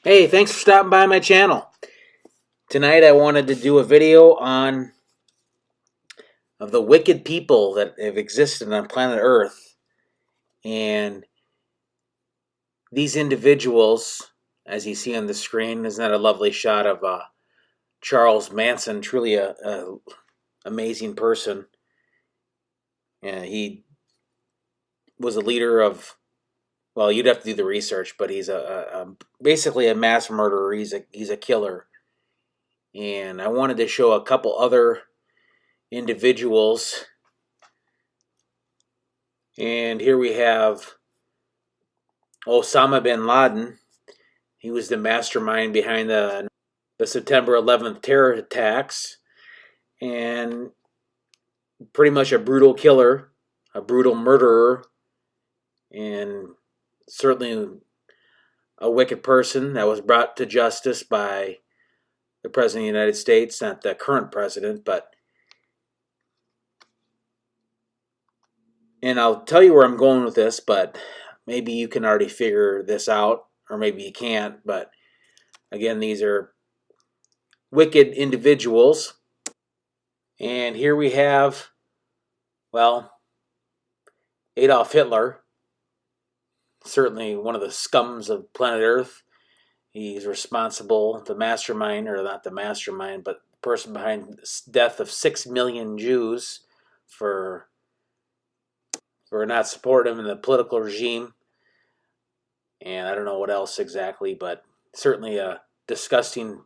Hey, thanks for stopping by my channel. Tonight I wanted to do a video on of the wicked people that have existed on planet Earth. And these individuals, as you see on the screen, isn't that a lovely shot of Charles Manson? Truly a amazing person. He was a leader of, well, you'd have to do the research, but he's basically a mass murderer. He's a killer. And I wanted to show a couple other individuals. And here we have Osama bin Laden. He was the mastermind behind the September 11th terror attacks, and pretty much a brutal killer, a brutal murderer, and certainly a wicked person that was brought to justice by the President of the United States, not the current president, but. And I'll tell you where I'm going with this, but maybe you can already figure this out, or maybe you can't. But again, these are wicked individuals. And here we have, well, Adolf Hitler, certainly one of the scums of planet Earth. He's responsible, the mastermind, or not the mastermind, but the person behind the death of 6 million Jews for not supporting him in the political regime. And I don't know what else exactly, but certainly a disgusting,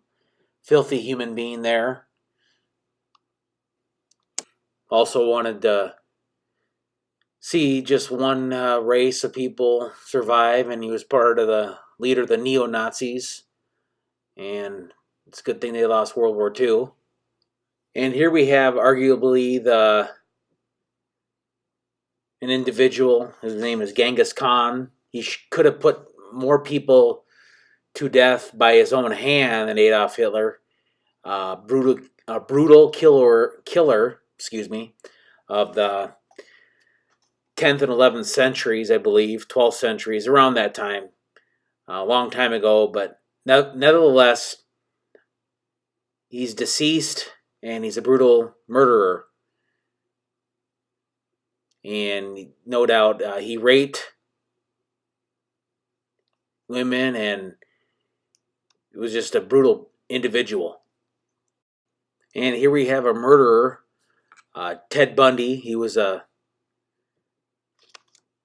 filthy human being there. Also wanted to see just one race of people survive, and he was part of the leader of the neo-Nazis. And it's a good thing they lost World War II. And here we have arguably an individual. His name is Genghis Khan. He could have put more people to death by his own hand than Adolf Hitler. Brutal killer, of the 10th and 11th centuries, I believe, 12th centuries, around that time, a long time ago. But nevertheless, he's deceased, and he's a brutal murderer. And no doubt he raped women, and it was just a brutal individual. And here we have a murderer, Ted Bundy.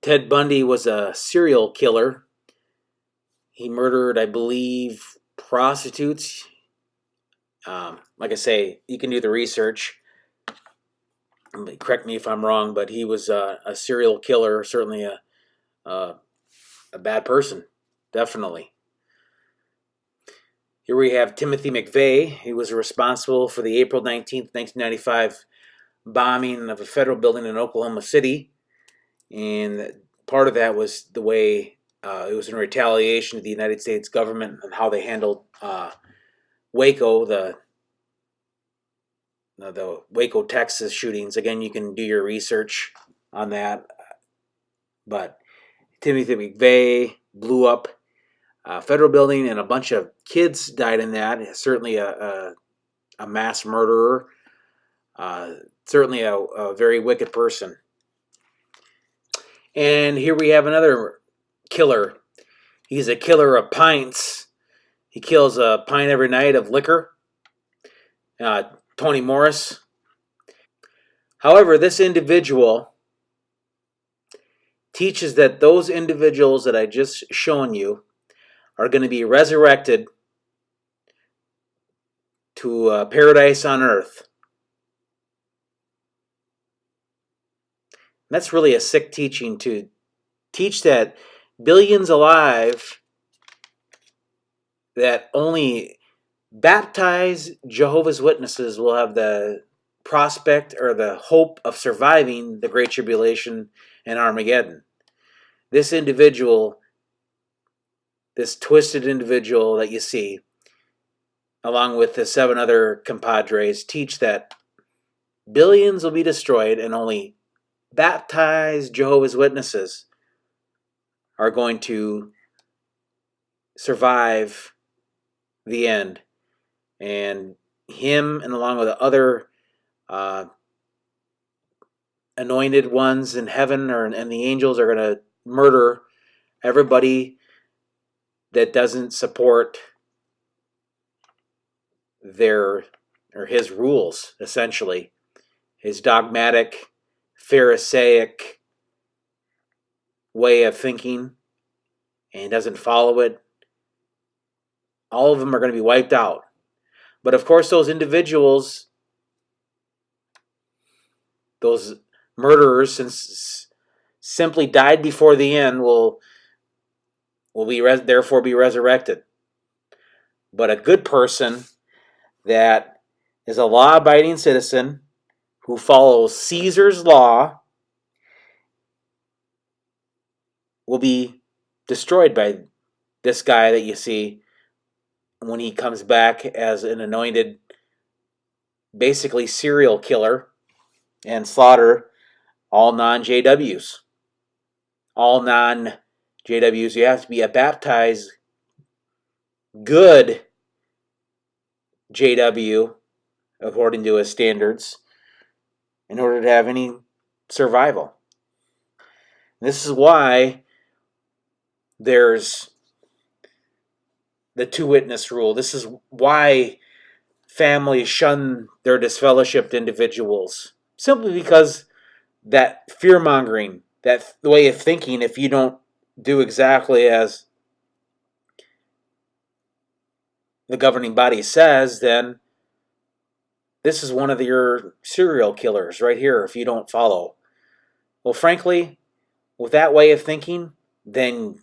Ted Bundy was a serial killer. He murdered, I believe, prostitutes. Like I say, you can do the research. Correct me if I'm wrong, but he was a serial killer, certainly a bad person, definitely. Here we have Timothy McVeigh. He was responsible for the April 19th, 1995 bombing of a federal building in Oklahoma City. And part of that was the way it was in retaliation to the United States government and how they handled Waco, the Waco, Texas shootings. Again, you can do your research on that. But Timothy McVeigh blew up a federal building, and a bunch of kids died in that. Certainly a mass murderer. Certainly a very wicked person. And here we have another killer. He's a killer of pints. He kills a pint every night of liquor. Tony Morris. However, this individual teaches that those individuals that I just shown you are going to be resurrected to paradise on earth. That's really a sick teaching, to teach that billions alive, that only baptized Jehovah's Witnesses will have the prospect or the hope of surviving the Great Tribulation and Armageddon. This individual, this twisted individual that you see, along with the 7 other compadres, teach that billions will be destroyed and only baptized Jehovah's Witnesses are going to survive the end. And him, and along with the other anointed ones in heaven, and the angels, are going to murder everybody that doesn't support their or his rules, essentially. His dogmatic, Pharisaic way of thinking, and doesn't follow it. All of them are going to be wiped out. But of course, those individuals, those murderers, since simply died before the end, will therefore be resurrected. But a good person that is a law-abiding citizen who follows Caesar's law will be destroyed by this guy that you see when he comes back as an anointed, basically serial killer, and slaughter all non-JWs. All non-JWs, you have to be a baptized, good JW, according to his standards, in order to have any survival. This is why there's the two-witness rule. This is why families shun their disfellowshipped individuals. Simply because that fear-mongering, that way of thinking, if you don't do exactly as the governing body says, then this is one of your serial killers right here if you don't follow. Well, frankly, with that way of thinking, then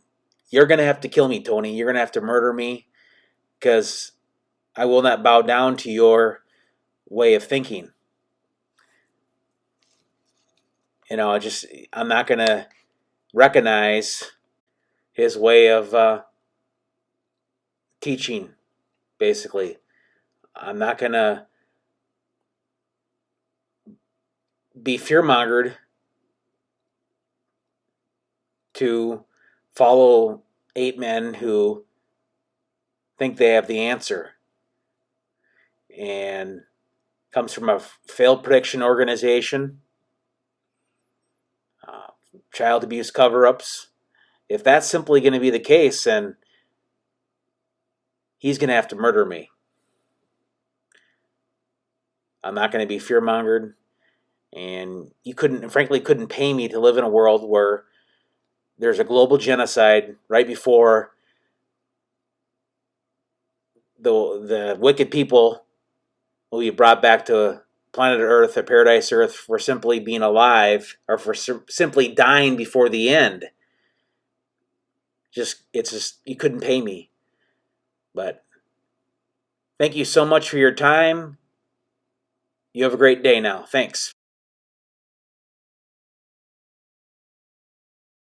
you're going to have to kill me, Tony. You're going to have to murder me, because I will not bow down to your way of thinking. I'm not going to recognize his way of teaching, basically. I'm not going to be fear-mongered to follow 8 men who think they have the answer, and comes from a failed prediction organization, child abuse cover-ups. If that's simply going to be the case, then he's going to have to murder me. I'm not going to be fear-mongered, and you frankly couldn't pay me to live in a world where there's a global genocide right before the wicked people will be brought back to planet Earth, or paradise Earth, for simply being alive, or for simply dying before the end. It's just, you couldn't pay me. But thank you so much for your time. You have a great day now. Thanks.